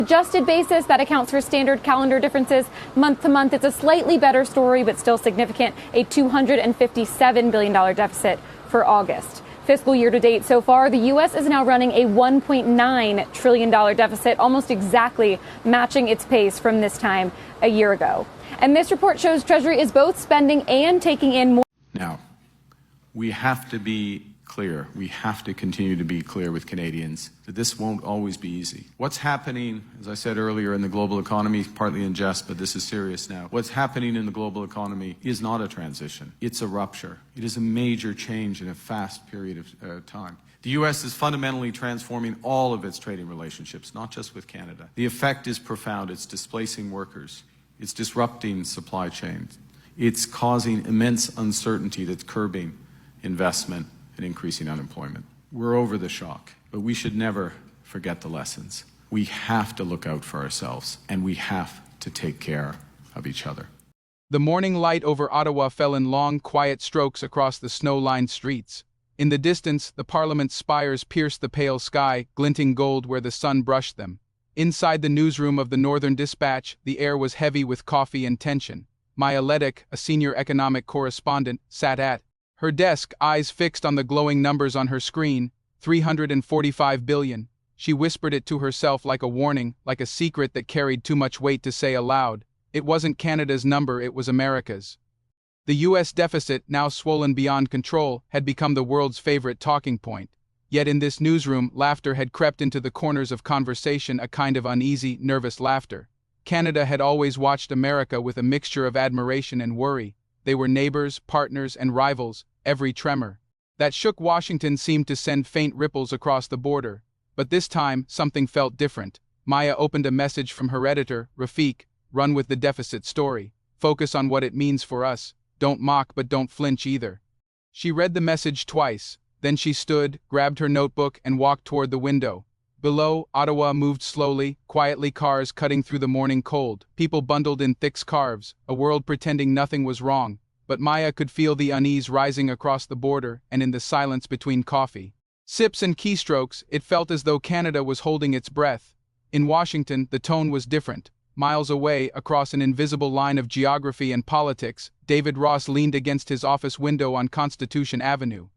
Adjusted basis, that accounts for standard calendar differences month to month. It's a slightly better story, but still significant, a $257 billion deficit for August. Fiscal year to date so far, the U.S. is now running a $1.9 trillion deficit, almost exactly matching its pace from this time a year ago. And this report shows Treasury is both spending and taking in more. Now, we have to be clear. We have to continue to be clear with Canadians that this won't always be easy. What's happening, as I said earlier, in the global economy, partly in jest, but this is serious now. What's happening in the global economy is not a transition. It's a rupture. It is a major change in a fast period of time. The U.S. is fundamentally transforming all of its trading relationships, not just with Canada. The effect is profound. It's displacing workers. It's disrupting supply chains. It's causing immense uncertainty that's curbing investment and increasing unemployment. We're over the shock, but we should never forget the lessons. We have to look out for ourselves, and we have to take care of each other. The morning light over Ottawa fell in long, quiet strokes across the snow-lined streets. In the distance, the Parliament's spires pierced the pale sky, glinting gold where the sun brushed them. Inside the newsroom of the Northern Dispatch, the air was heavy with coffee and tension. Maya Leduc, a senior economic correspondent, sat at her desk, eyes fixed on the glowing numbers on her screen. 345 billion. She whispered it to herself like a warning, like a secret that carried too much weight to say aloud. It wasn't Canada's number, it was America's. The U.S. deficit, now swollen beyond control, had become the world's favorite talking point. Yet in this newsroom, laughter had crept into the corners of conversation, a kind of uneasy, nervous laughter. Canada had always watched America with a mixture of admiration and worry. They were neighbors, partners, and rivals, every tremor that shook Washington seemed to send faint ripples across the border. But this time, something felt different. Maya opened a message from her editor, Rafik, "Run with the deficit story. Focus on what it means for us. Don't mock but don't flinch either." She read the message twice. Then she stood, grabbed her notebook, and walked toward the window. Below, Ottawa moved slowly, quietly, cars cutting through the morning cold, people bundled in thick scarves, a world pretending nothing was wrong. But Maya could feel the unease rising across the border and in the silence between coffee sips and keystrokes. It felt as though Canada was holding its breath. In Washington, the tone was different. Miles away, across an invisible line of geography and politics, David Ross leaned against his office window on Constitution Avenue.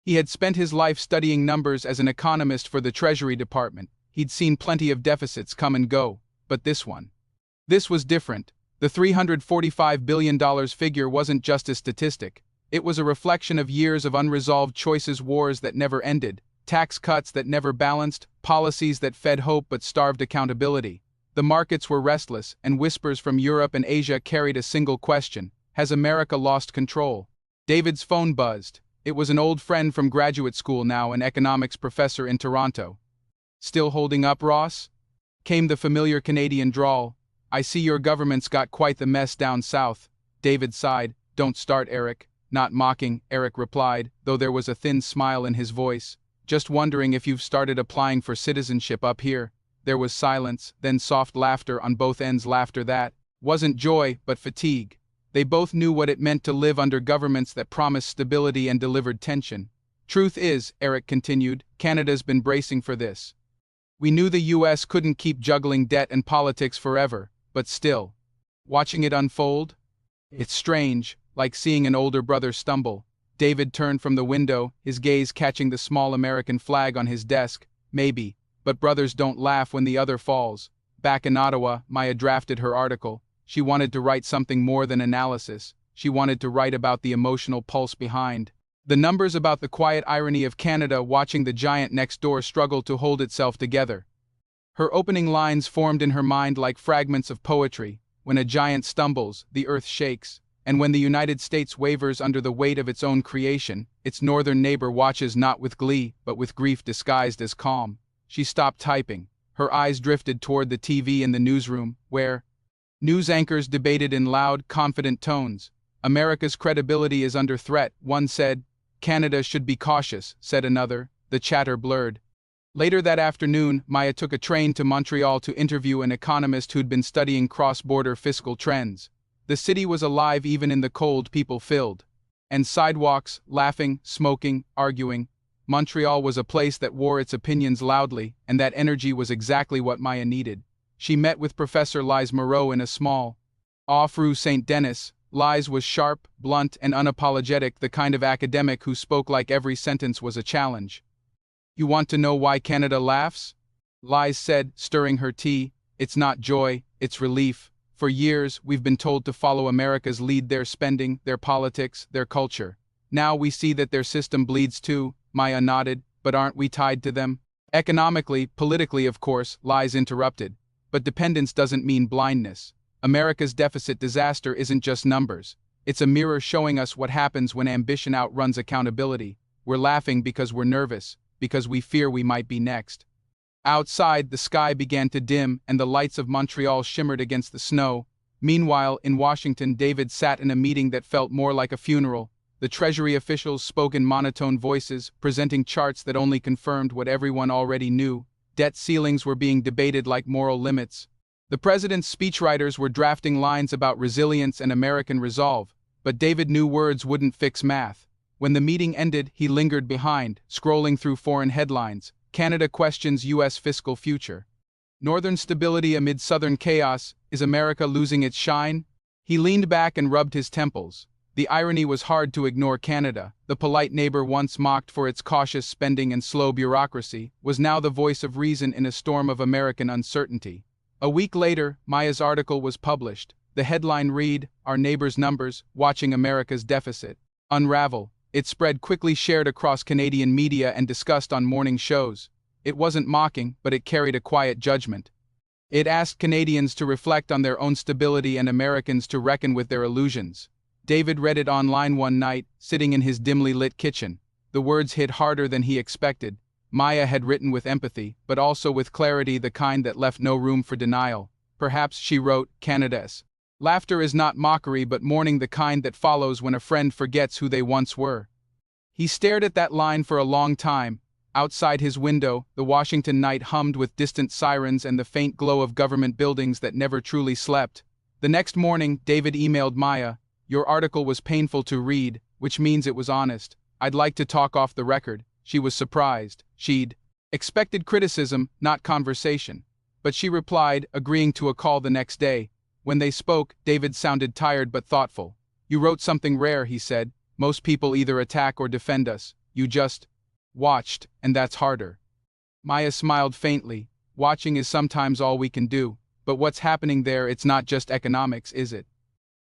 He had spent his life studying numbers as an economist for the Treasury Department. He'd seen plenty of deficits come and go, but this was different. The $345 billion figure wasn't just a statistic. It was a reflection of years of unresolved choices, wars that never ended, tax cuts that never balanced, policies that fed hope but starved accountability. The markets were restless, and whispers from Europe and Asia carried a single question: has America lost control? David's phone buzzed. It was an old friend from graduate school, now an economics professor in Toronto. "Still holding up, Ross?" Came the familiar Canadian drawl. "I see your government's got quite the mess down south." David sighed. "Don't start, Eric." "Not mocking," Eric replied, though there was a thin smile in his voice. "Just wondering if you've started applying for citizenship up here." There was silence, then soft laughter on both ends, laughter that wasn't joy, but fatigue. They both knew what it meant to live under governments that promised stability and delivered tension. "Truth is," Eric continued, "Canada's been bracing for this. We knew the U.S. couldn't keep juggling debt and politics forever, but still. Watching it unfold? It's strange, like seeing an older brother stumble." David turned from the window, his gaze catching the small American flag on his desk. "Maybe, but brothers don't laugh when the other falls." Back in Ottawa, Maya drafted her article. She wanted to write something more than analysis. She wanted to write about the emotional pulse behind the numbers, about the quiet irony of Canada watching the giant next door struggle to hold itself together. Her opening lines formed in her mind like fragments of poetry. When a giant stumbles, the earth shakes, and when the United States wavers under the weight of its own creation, its northern neighbor watches not with glee, but with grief disguised as calm. She stopped typing. Her eyes drifted toward the TV in the newsroom, where news anchors debated in loud, confident tones. "America's credibility is under threat," one said. "Canada should be cautious," said another. The chatter blurred. Later that afternoon, Maya took a train to Montreal to interview an economist who'd been studying cross-border fiscal trends. The city was alive even in the cold. People filled and sidewalks, laughing, smoking, arguing. Montreal was a place that wore its opinions loudly, and that energy was exactly what Maya needed. She met with Professor Lise Moreau in a small off Rue St. Denis. Lise was sharp, blunt, and unapologetic, the kind of academic who spoke like every sentence was a challenge. "You want to know why Canada laughs?" Lise said, stirring her tea. "It's not joy, it's relief. For years, we've been told to follow America's lead, their spending, their politics, their culture. Now we see that their system bleeds too." Maya nodded. "But aren't we tied to them?" "Economically, politically, of course," Lise interrupted. "But dependence doesn't mean blindness. America's deficit disaster isn't just numbers. It's a mirror showing us what happens when ambition outruns accountability. We're laughing because we're nervous, because we fear we might be next." Outside, the sky began to dim and the lights of Montreal shimmered against the snow. Meanwhile, in Washington, David sat in a meeting that felt more like a funeral. The Treasury officials spoke in monotone voices, presenting charts that only confirmed what everyone already knew. Debt ceilings were being debated like moral limits. The president's speechwriters were drafting lines about resilience and American resolve, but David knew words wouldn't fix math. When the meeting ended, he lingered behind, scrolling through foreign headlines. Canada questions U.S. fiscal future. Northern stability amid Southern chaos. Is America losing its shine? He leaned back and rubbed his temples. The irony was hard to ignore. Canada, the polite neighbor once mocked for its cautious spending and slow bureaucracy, was now the voice of reason in a storm of American uncertainty. A week later, Maya's article was published. The headline read, "Our Neighbor's Numbers, Watching America's Deficit." Unravel. It spread quickly, shared across Canadian media and discussed on morning shows. It wasn't mocking, but it carried a quiet judgment. It asked Canadians to reflect on their own stability and Americans to reckon with their illusions. David read it online one night, sitting in his dimly lit kitchen. The words hit harder than he expected. Maya had written with empathy, but also with clarity, the kind that left no room for denial. Perhaps, she wrote, Canada's laughter is not mockery but mourning, the kind that follows when a friend forgets who they once were. He stared at that line for a long time. Outside his window, the Washington night hummed with distant sirens and the faint glow of government buildings that never truly slept. The next morning, David emailed Maya, "Your article was painful to read, which means it was honest. I'd like to talk off the record." She was surprised. She'd expected criticism, not conversation. But she replied, agreeing to a call the next day. When they spoke, David sounded tired but thoughtful. "You wrote something rare," he said. "Most people either attack or defend us. You just watched, and that's harder." Maya smiled faintly. "Watching is sometimes all we can do. But what's happening there, it's not just economics, is it?"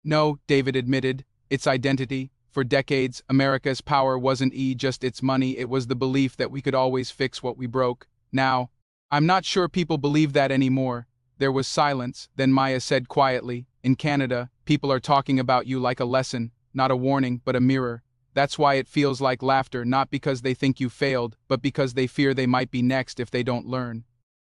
"No," David admitted. "It's identity. For decades, America's power wasn't just its money, it was the belief that we could always fix what we broke. Now, I'm not sure people believe that anymore." There was silence, then Maya said quietly, "In Canada, people are talking about you like a lesson, not a warning, but a mirror. That's why it feels like laughter, not because they think you failed, but because they fear they might be next if they don't learn."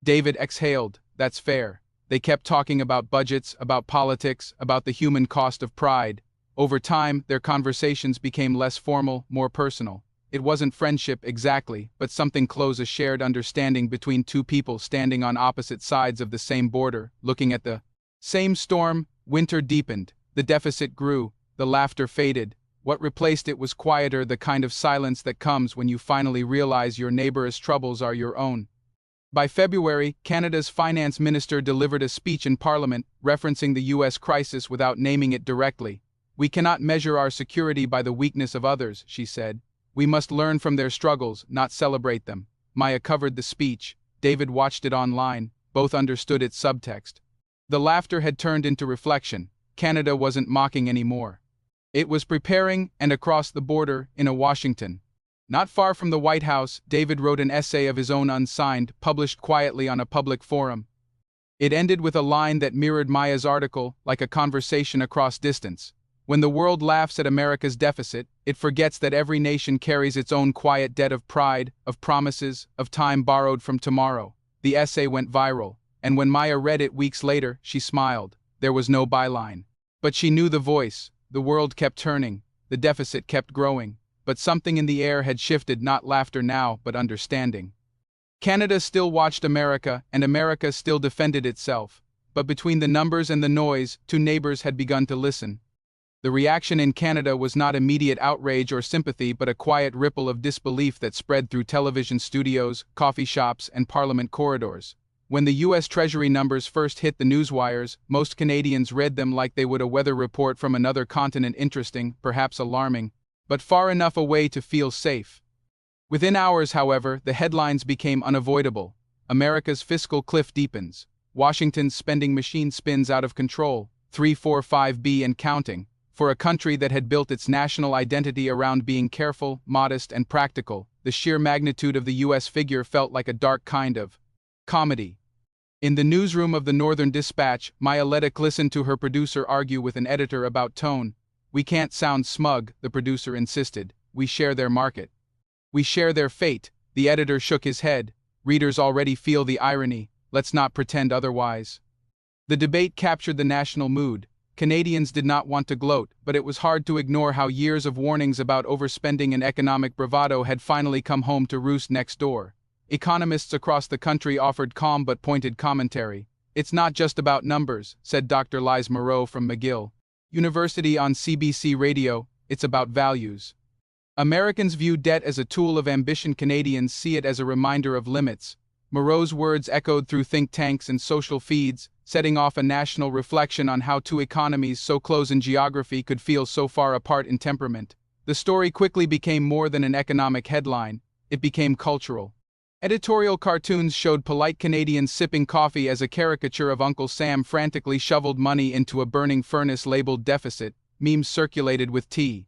David exhaled. "That's fair. They kept talking about budgets, about politics, about the human cost of pride. Over time, their conversations became less formal, more personal. It wasn't friendship exactly, but something close, a shared understanding between two people standing on opposite sides of the same border, looking at the same storm. Winter deepened. The deficit grew. The laughter faded. What replaced it was quieter, the kind of silence that comes when you finally realize your neighbor's troubles are your own. By February, Canada's finance minister delivered a speech in Parliament, referencing the U.S. crisis without naming it directly. "We cannot measure our security by the weakness of others," she said. "We must learn from their struggles, not celebrate them." Maya covered the speech. David watched it online. Both understood its subtext. The laughter had turned into reflection. Canada wasn't mocking anymore. It was preparing, and across the border, in Washington. Not far from the White House, David wrote an essay of his own unsigned, published quietly on a public forum. It ended with a line that mirrored Maya's article, like a conversation across distance. "When the world laughs at America's deficit, it forgets that every nation carries its own quiet debt of pride, of promises, of time borrowed from tomorrow." The essay went viral, and when Maya read it weeks later, she smiled. There was no byline. But she knew the voice. The world kept turning. The deficit kept growing. But something in the air had shifted, not laughter now, but understanding. Canada still watched America, and America still defended itself. But between the numbers and the noise, two neighbors had begun to listen. The reaction in Canada was not immediate outrage or sympathy, but a quiet ripple of disbelief that spread through television studios, coffee shops, and parliament corridors. When the U.S. Treasury numbers first hit the newswires, most Canadians read them like they would a weather report from another continent, interesting, perhaps alarming, but far enough away to feel safe. Within hours, however, the headlines became unavoidable. America's fiscal cliff deepens. Washington's spending machine spins out of control, 345B and counting, for a country that had built its national identity around being careful, modest, and practical. The sheer magnitude of the U.S. figure felt like a dark kind of comedy. In the newsroom of the Northern Dispatch, Maya Leddick listened to her producer argue with an editor about tone. "We can't sound smug," the producer insisted. "We share their market. We share their fate." The editor shook his head. "Readers already feel the irony. Let's not pretend otherwise." The debate captured the national mood. Canadians did not want to gloat, but it was hard to ignore how years of warnings about overspending and economic bravado had finally come home to roost next door. Economists across the country offered calm but pointed commentary. "It's not just about numbers," said Dr. Liz Moreau from McGill University on CBC Radio, "it's about values." Americans view debt as a tool of ambition. Canadians see it as a reminder of limits. Moreau's words echoed through think tanks and social feeds, setting off a national reflection on how two economies so close in geography could feel so far apart in temperament. The story quickly became more than an economic headline. It became cultural. Editorial cartoons showed polite Canadians sipping coffee as a caricature of Uncle Sam frantically shoveled money into a burning furnace labeled deficit. Memes circulated with tea.